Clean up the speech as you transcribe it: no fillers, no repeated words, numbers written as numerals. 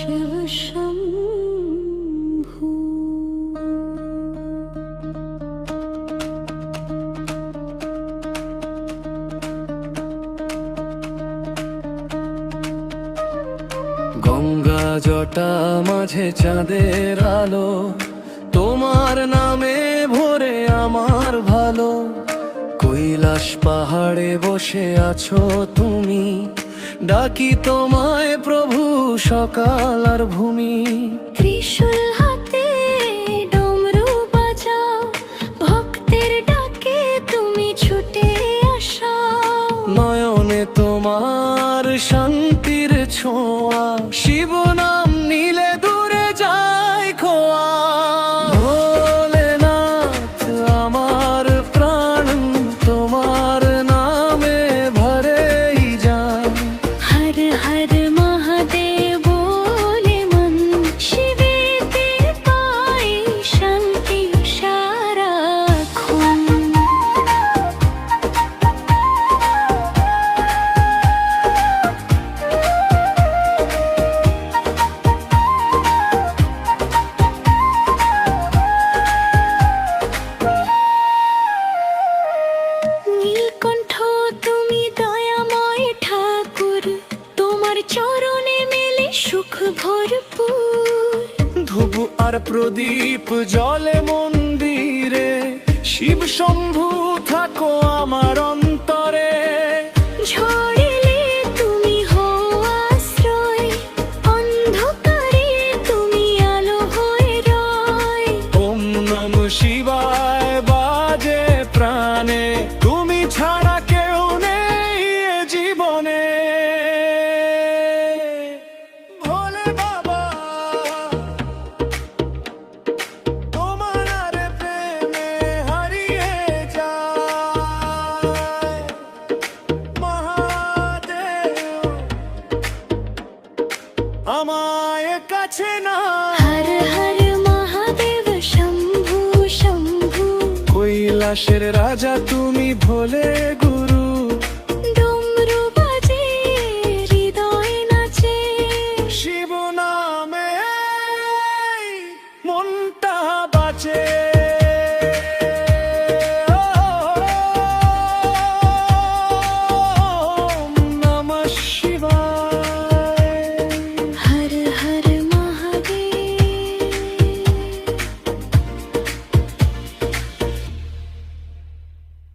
শিব শম্ভু। গঙ্গা জটা মাঝে চাঁদের আলো, তোমার নামে ভোরে আমার ভালো। কৈলাস পাহাড়ে বসে আছো তুমি, ডাকি তোমায় প্রভু সকাল আর ভূমি। ত্রিশূল হাতে ডমরু বাজাও, ভক্তের ডাকে তুমি ছুটে আসাও। নয়নে তোমার শান্তির ছোঁয়া, শিব নাম নিলে দূরে যায় খোয়া। ভোলেনাথ আমার প্রাণ, তোমার নামে ভরেই যায়। হর হর মহাদেব বলে মন, শিবেতে পাই শান্তি সারাক্ষণ। নীলকণ্ঠ তুমি দয়াময় ঠাকুর, তোমার চরণে মেলে সুখ ভরপুর। ধূপ আর প্রদীপ জলে মন্দিরে, শিব শম্ভু থাকো আমার অন্তরে। ঝড়েলে তুমি হও আশ্রয়, অন্ধকারে তুমি আলো হয়ে রয়। ওম নম শিবায় বাজে প্রাণে, তুমি ছাড়া কেউ নেই এ জীবনে। ভোলে বাবা তোমার আর প্রেমে হারিয়ে যায়। মহাদেব আমায় কাছে না। হর হর মহাদেব শম্ভু শম্ভু। কৈলাসের রাজা তুমি ভোলে গুরু, ডমরু বাজে হৃদয় নাচে। শিব নামে মনটা বাঁচে।